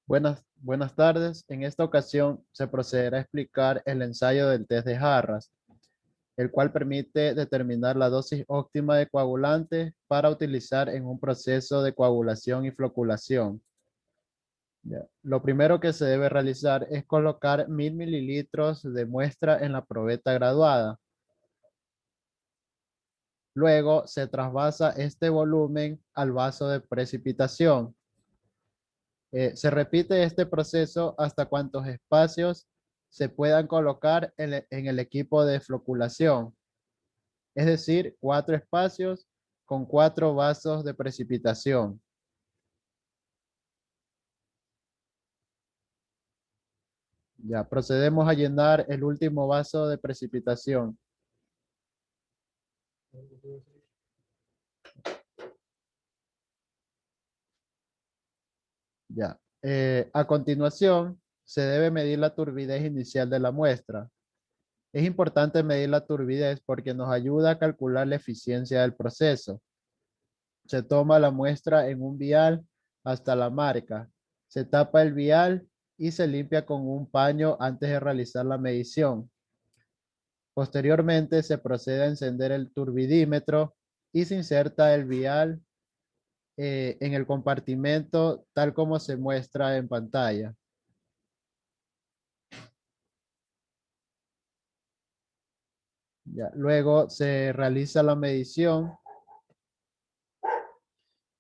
Buenas tardes. En esta ocasión se procederá a explicar el ensayo del test de Harras, el cual permite determinar la dosis óptima de coagulante para utilizar en un proceso de coagulación y floculación. Ya. Lo primero que se debe realizar es colocar 1000 mililitros de muestra en la probeta graduada. Luego se trasvasa este volumen al vaso de precipitación. Se repite este proceso hasta cuantos espacios se puedan colocar en el equipo de floculación, es decir, 4 espacios con 4 vasos de precipitación. Ya procedemos a llenar el último vaso de precipitación. Ya. A continuación, se debe medir la turbidez inicial de la muestra. Es importante medir la turbidez porque nos ayuda a calcular la eficiencia del proceso. Se toma la muestra en un vial hasta la marca. Se tapa el vial y se limpia con un paño antes de realizar la medición. Posteriormente se procede a encender el turbidímetro y se inserta el vial en el compartimento tal como se muestra en pantalla. Ya. Luego se realiza la medición.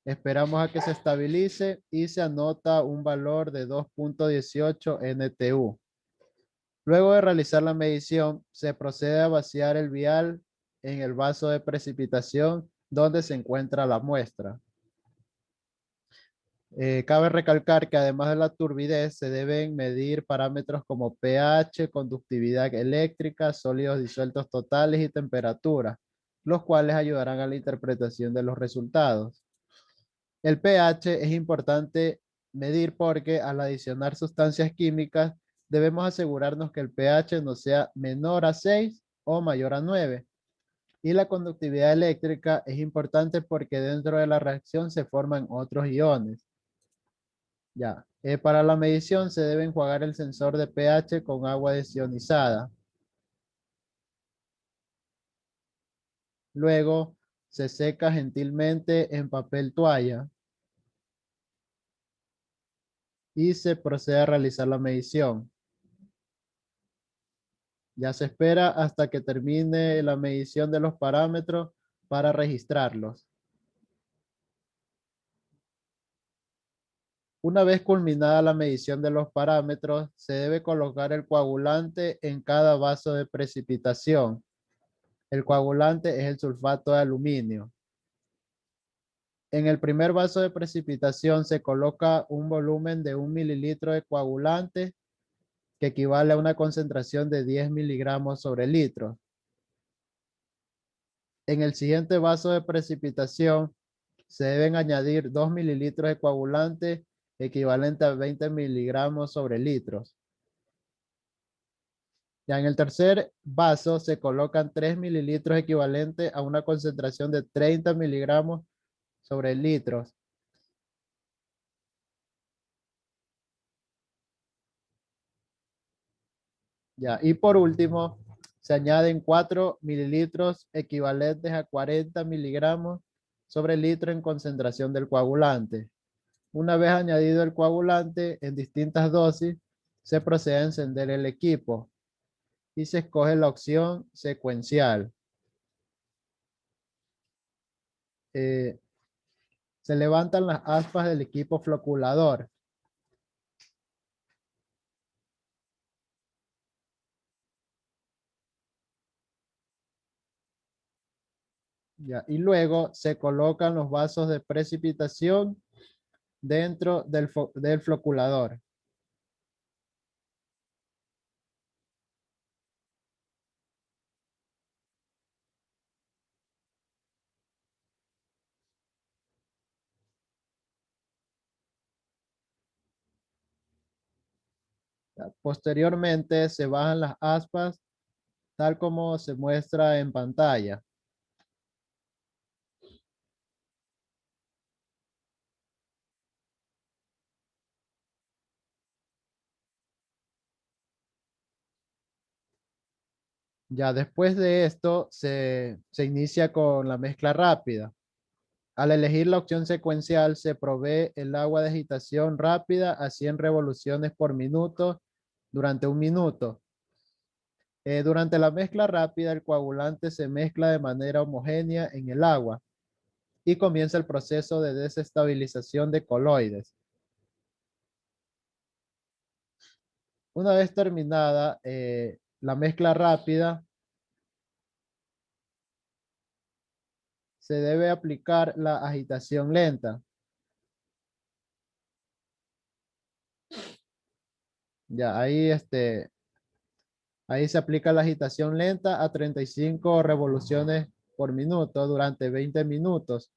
Esperamos a que se estabilice y se anota un valor de 2.18 NTU. Luego de realizar la medición, se procede a vaciar el vial en el vaso de precipitación donde se encuentra la muestra. Cabe recalcar que además de la turbidez, se deben medir parámetros como pH, conductividad eléctrica, sólidos disueltos totales y temperatura, los cuales ayudarán a la interpretación de los resultados. El pH es importante medir porque al adicionar sustancias químicas debemos asegurarnos que el pH no sea menor a 6 o mayor a 9. Y la conductividad eléctrica es importante porque dentro de la reacción se forman otros iones. Ya. Para la medición se debe enjuagar el sensor de pH con agua desionizada. Luego se seca gentilmente en papel toalla y se procede a realizar la medición. Ya se espera hasta que termine la medición de los parámetros para registrarlos. Una vez culminada la medición de los parámetros, se debe colocar el coagulante en cada vaso de precipitación. El coagulante es el sulfato de aluminio. En el primer vaso de precipitación se coloca un volumen de 1 mililitro de coagulante que equivale a una concentración de 10 miligramos sobre litro. En el siguiente vaso de precipitación se deben añadir 2 mililitros de coagulante equivalente a 20 miligramos sobre litros. Ya en el tercer vaso se colocan 3 mililitros equivalente a una concentración de 30 miligramos sobre litros. Ya, y por último, se añaden 4 mililitros equivalentes a 40 miligramos sobre litro en concentración del coagulante. Una vez añadido el coagulante en distintas dosis, se procede a encender el equipo y se escoge la opción secuencial. Eh, Se levantan las aspas del equipo floculador. Ya, y luego se colocan los vasos de precipitación dentro del floculador. Ya, posteriormente se bajan las aspas tal como se muestra en pantalla. Ya después de esto se inicia con la mezcla rápida. Al elegir la opción secuencial, se provee el agua de agitación rápida a 100 revoluciones por minuto durante un minuto. Durante la mezcla rápida, el coagulante se mezcla de manera homogénea en el agua y comienza el proceso de desestabilización de coloides. Una vez terminada la mezcla rápida, se debe aplicar la agitación lenta. Ya, ahí se aplica la agitación lenta a 35 revoluciones por minuto durante 20 minutos.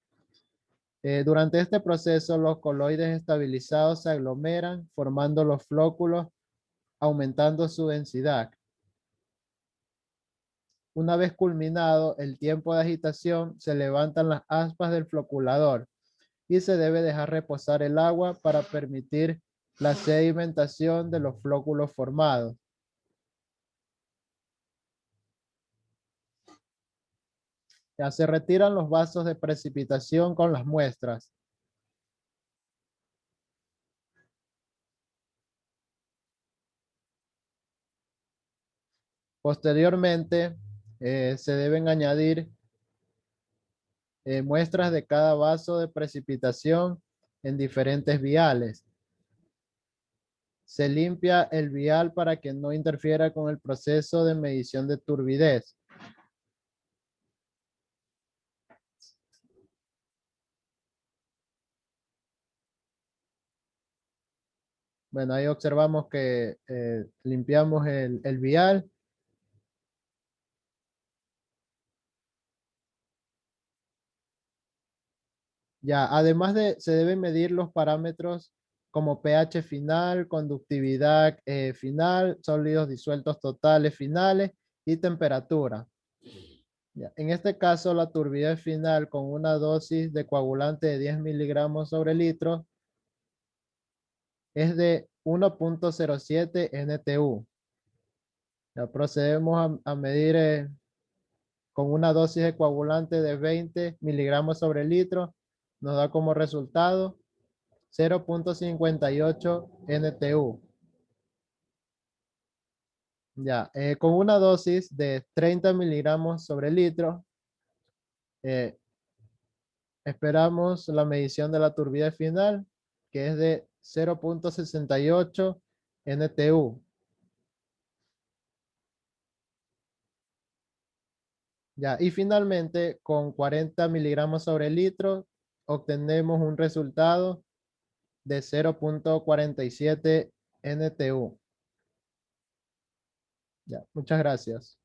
Durante este proceso, los coloides estabilizados se aglomeran formando los flóculos, aumentando su densidad. Una vez culminado el tiempo de agitación, se levantan las aspas del floculador y se debe dejar reposar el agua para permitir la sedimentación de los flóculos formados. Ya se retiran los vasos de precipitación con las muestras. Posteriormente, se deben añadir muestras de cada vaso de precipitación en diferentes viales. Se limpia el vial para que no interfiera con el proceso de medición de turbidez. Bueno, ahí observamos que limpiamos el vial. Ya, además se deben medir los parámetros como pH final, conductividad final, sólidos disueltos totales finales y temperatura. Ya, en este caso, la turbidez final con una dosis de coagulante de 10 miligramos sobre litro es de 1.07 NTU. Ya procedemos a medir con una dosis de coagulante de 20 miligramos sobre litro. Nos da como resultado 0.58 NTU. Ya, con una dosis de 30 miligramos sobre litro, eh, esperamos la medición de la turbidez final, que es de 0.68 NTU. Ya, y finalmente, con 40 miligramos sobre litro, obtenemos un resultado de 0.47 NTU. Ya, muchas gracias.